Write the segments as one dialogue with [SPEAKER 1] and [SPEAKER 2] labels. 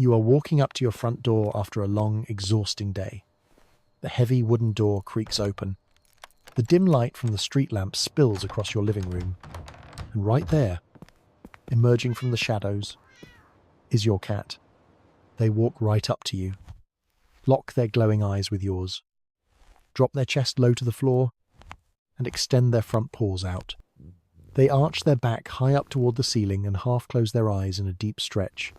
[SPEAKER 1] You are walking up to your front door after a long, exhausting day. The heavy wooden door creaks open. The dim light from the street lamp spills across your living room. And right there, emerging from the shadows, is your cat. They walk right up to you, lock their glowing eyes with yours, drop their chest low to the floor, and extend their front paws out. They arch their back high up toward the ceiling and half close their eyes in a deep stretch.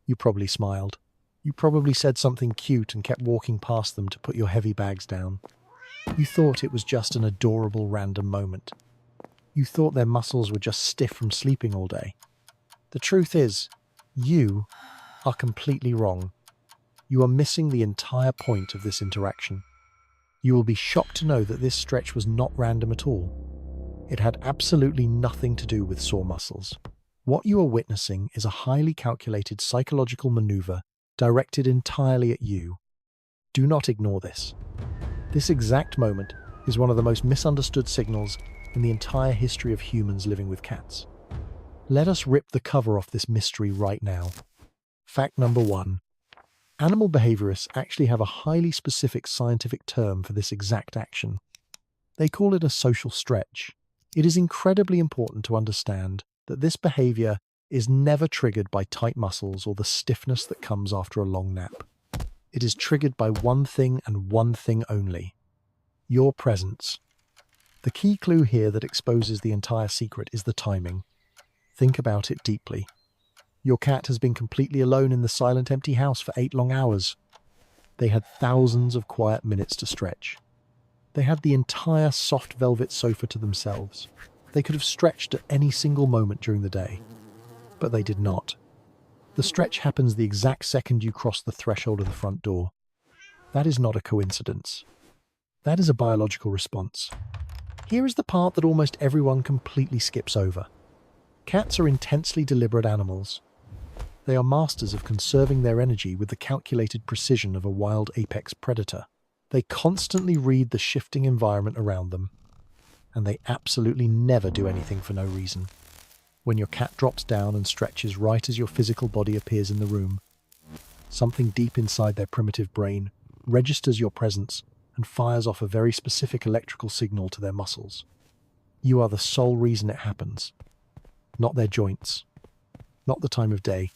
[SPEAKER 1] You probably smiled. You probably said something cute and kept walking past them to put your heavy bags down. You thought it was just an adorable random moment. You thought their muscles were just stiff from sleeping all day. The truth is, you are completely wrong. You are missing the entire point of this interaction. You will be shocked to know that this stretch was not random at all. It had absolutely nothing to do with sore muscles. What you are witnessing is a highly calculated psychological maneuver directed entirely at you. Do not ignore this. This exact moment is one of the most misunderstood signals in the entire history of humans living with cats. Let us rip the cover off this mystery right now. Fact number 1. Animal behaviorists actually have a highly specific scientific term for this exact action. They call it a social stretch. It is incredibly important to understand that this behavior is never triggered by tight muscles or the stiffness that comes after a long nap. It is triggered by one thing and one thing only: your presence. The key clue here that exposes the entire secret is the timing. Think about it deeply. Your cat has been completely alone in the silent, empty house for 8 long hours. They had thousands of quiet minutes to stretch. They had the entire soft velvet sofa to themselves. They could have stretched at any single moment during the day, but they did not. The stretch happens the exact second you cross the threshold of the front door. That is not a coincidence. That is a biological response. Here is the part that almost everyone completely skips over. Cats are intensely deliberate animals. They are masters of conserving their energy with the calculated precision of a wild apex predator. They constantly read the shifting environment around them, and they absolutely never do anything for no reason. When your cat drops down and stretches right as your physical body appears in the room, something deep inside their primitive brain registers your presence and fires off a very specific electrical signal to their muscles. You are the sole reason it happens. Not their joints. Not the time of day.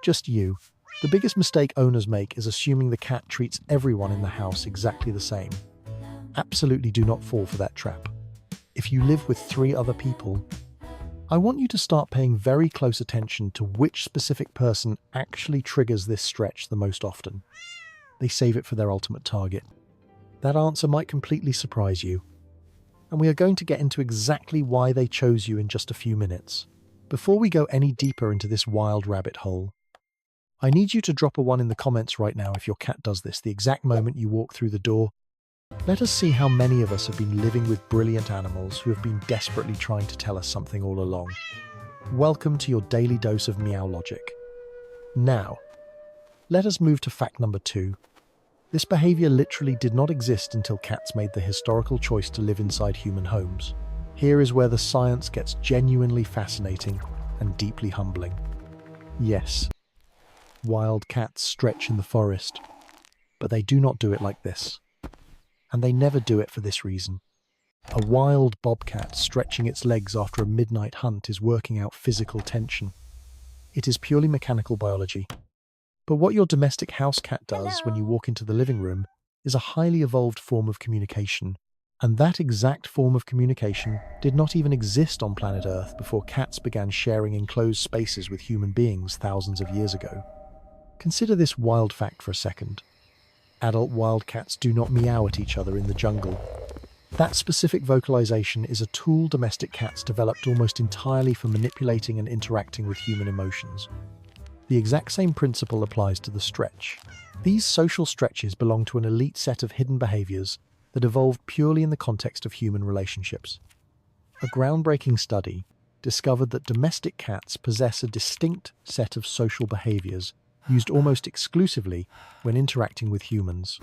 [SPEAKER 1] Just you. The biggest mistake owners make is assuming the cat treats everyone in the house exactly the same. Absolutely do not fall for that trap. If you live with 3 other people, I want you to start paying very close attention to which specific person actually triggers this stretch the most often. They save it for their ultimate target. That answer might completely surprise you, and we are going to get into exactly why they chose you in just a few minutes. Before we go any deeper into this wild rabbit hole, I need you to drop a 1 in the comments right now if your cat does this the exact moment you walk through the door. Let us see how many of us have been living with brilliant animals who have been desperately trying to tell us something all along. Welcome to your daily dose of Meow Logic. Now, let us move to fact number 2. This behavior literally did not exist until cats made the historical choice to live inside human homes. Here is where the science gets genuinely fascinating and deeply humbling. Yes, wild cats stretch in the forest, but they do not do it like this. And they never do it for this reason. A wild bobcat stretching its legs after a midnight hunt is working out physical tension. It is purely mechanical biology. But what your domestic house cat does when you walk into the living room is a highly evolved form of communication. And that exact form of communication did not even exist on planet Earth before cats began sharing enclosed spaces with human beings thousands of years ago. Consider this wild fact for a second. Adult wildcats do not meow at each other in the jungle. That specific vocalization is a tool domestic cats developed almost entirely for manipulating and interacting with human emotions. The exact same principle applies to the stretch. These social stretches belong to an elite set of hidden behaviors that evolved purely in the context of human relationships. A groundbreaking study discovered that domestic cats possess a distinct set of social behaviors used almost exclusively when interacting with humans.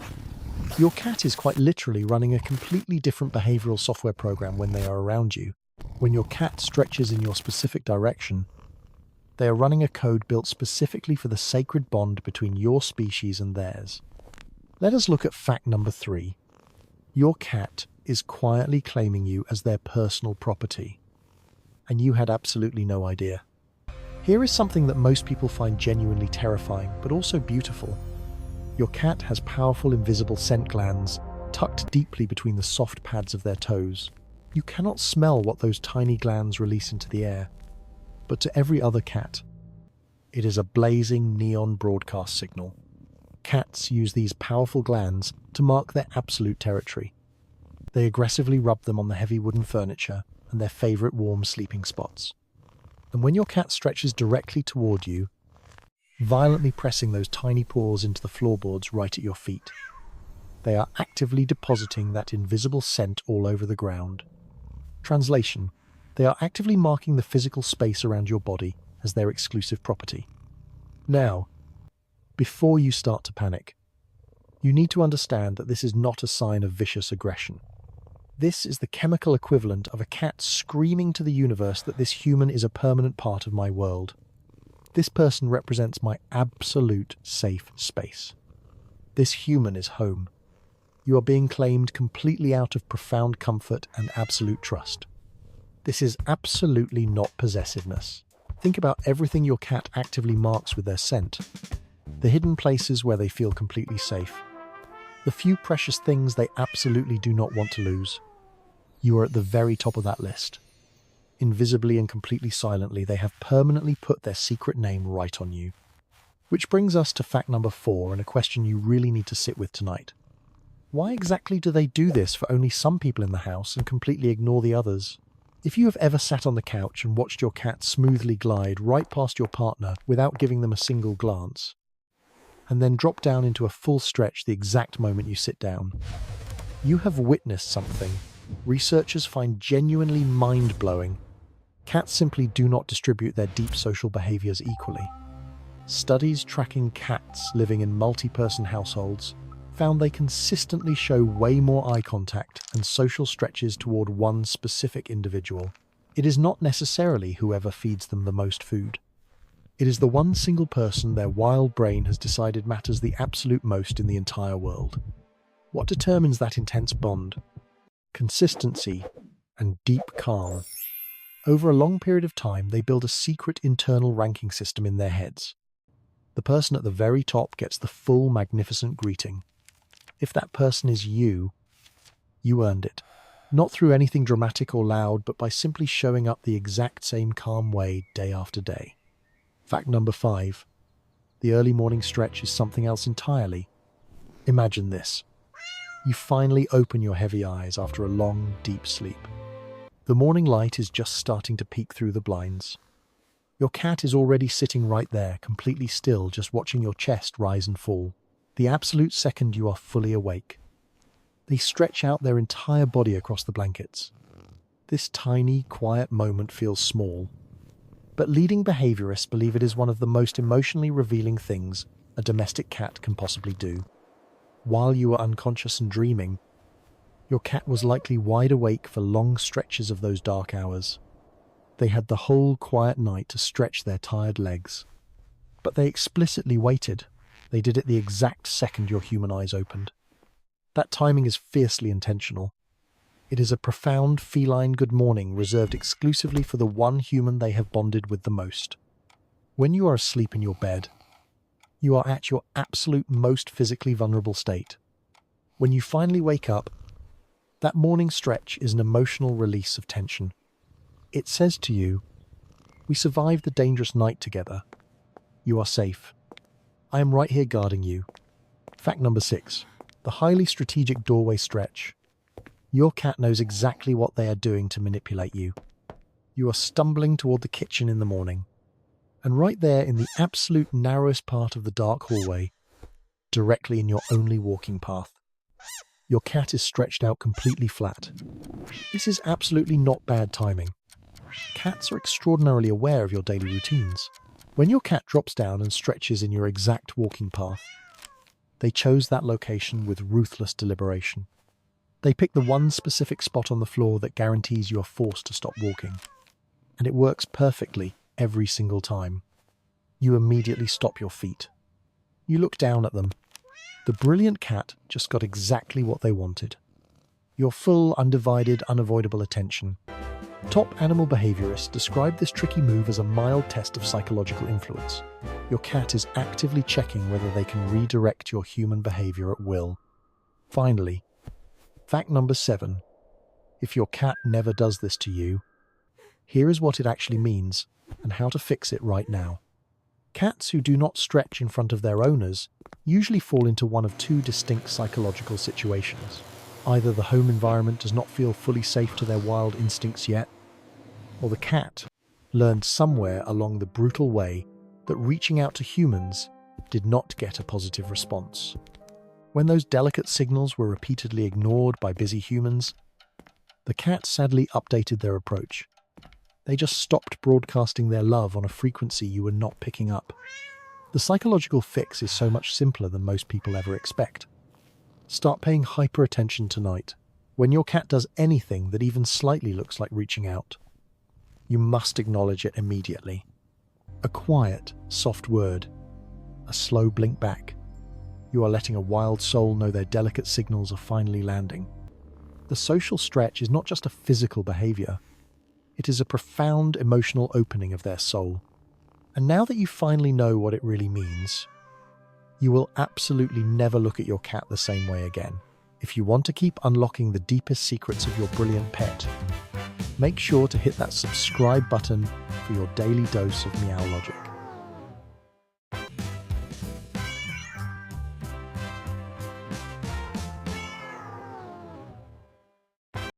[SPEAKER 1] Your cat is quite literally running a completely different behavioral software program when they are around you. When your cat stretches in your specific direction, They are running a code built specifically for the sacred bond between your species and theirs. Let us look at fact number 3. Your cat is quietly claiming you as their personal property, and you had absolutely no idea. Here is something that most people find genuinely terrifying, but also beautiful. Your cat has powerful invisible scent glands tucked deeply between the soft pads of their toes. You cannot smell what those tiny glands release into the air, but to every other cat, it is a blazing neon broadcast signal. Cats use these powerful glands to mark their absolute territory. They aggressively rub them on the heavy wooden furniture and their favorite warm sleeping spots. And when your cat stretches directly toward you, violently pressing those tiny paws into the floorboards right at your feet, they are actively depositing that invisible scent all over the ground. Translation: they are actively marking the physical space around your body as their exclusive property. Now, before you start to panic, you need to understand that this is not a sign of vicious aggression. This is the chemical equivalent of a cat screaming to the universe that this human is a permanent part of my world. This person represents my absolute safe space. This human is home. You are being claimed completely out of profound comfort and absolute trust. This is absolutely not possessiveness. Think about everything your cat actively marks with their scent. The hidden places where they feel completely safe. The few precious things they absolutely do not want to lose. You are at the very top of that list. Invisibly and completely silently, they have permanently put their secret name right on you. Which brings us to fact number 4 and a question you really need to sit with tonight. Why exactly do they do this for only some people in the house and completely ignore the others? If you have ever sat on the couch and watched your cat smoothly glide right past your partner without giving them a single glance, and then drop down into a full stretch the exact moment you sit down, you have witnessed something researchers find genuinely mind-blowing. Cats simply do not distribute their deep social behaviors equally. Studies tracking cats living in multi-person households found they consistently show way more eye contact and social stretches toward one specific individual. It is not necessarily whoever feeds them the most food. It is the one single person their wild brain has decided matters the absolute most in the entire world. What determines that intense bond? Consistency and deep calm. Over a long period of time, they build a secret internal ranking system in their heads. The person at the very top gets the full magnificent greeting. If that person is you, you earned it. Not through anything dramatic or loud, but by simply showing up the exact same calm way day after day. Fact number 5. The early morning stretch is something else entirely. Imagine this. You finally open your heavy eyes after a long, deep sleep. The morning light is just starting to peek through the blinds. Your cat is already sitting right there, completely still, just watching your chest rise and fall. The absolute second you are fully awake, they stretch out their entire body across the blankets. This tiny, quiet moment feels small, but leading behaviorists believe it is one of the most emotionally revealing things a domestic cat can possibly do. While you were unconscious and dreaming, your cat was likely wide awake for long stretches of those dark hours. They had the whole quiet night to stretch their tired legs. But they explicitly waited. They did it the exact second your human eyes opened. That timing is fiercely intentional. It is a profound feline good morning reserved exclusively for the one human they have bonded with the most. When you are asleep in your bed, you are at your absolute most physically vulnerable state. When you finally wake up, that morning stretch is an emotional release of tension. It says to you, we survived the dangerous night together. You are safe. I am right here guarding you. Fact number 6. The highly strategic doorway stretch. Your cat knows exactly what they are doing to manipulate you. You are stumbling toward the kitchen in the morning, and right there in the absolute narrowest part of the dark hallway, directly in your only walking path, your cat is stretched out completely flat. This is absolutely not bad timing. Cats are extraordinarily aware of your daily routines. When your cat drops down and stretches in your exact walking path, they chose that location with ruthless deliberation. They pick the one specific spot on the floor that guarantees you are forced to stop walking. And it works perfectly. every single time. You immediately stop your feet. You look down at them. The brilliant cat just got exactly what they wanted. Your full, undivided, unavoidable attention. Top animal behaviorists describe this tricky move as a mild test of psychological influence. Your cat is actively checking whether they can redirect your human behavior at will. Finally, fact number 7. If your cat never does this to you, here is what it actually means and how to fix it right now. Cats who do not stretch in front of their owners usually fall into one of two distinct psychological situations. Either the home environment does not feel fully safe to their wild instincts yet, or the cat learned somewhere along the brutal way that reaching out to humans did not get a positive response. When those delicate signals were repeatedly ignored by busy humans, the cat sadly updated their approach. They just stopped broadcasting their love on a frequency you were not picking up. The psychological fix is so much simpler than most people ever expect. Start paying hyper attention tonight. When your cat does anything that even slightly looks like reaching out, you must acknowledge it immediately. A quiet, soft word, a slow blink back. You are letting a wild soul know their delicate signals are finally landing. The social stretch is not just a physical behavior. It is a profound emotional opening of their soul. And now that you finally know what it really means, you will absolutely never look at your cat the same way again. If you want to keep unlocking the deepest secrets of your brilliant pet, make sure to hit that subscribe button for your daily dose of Meow Logic.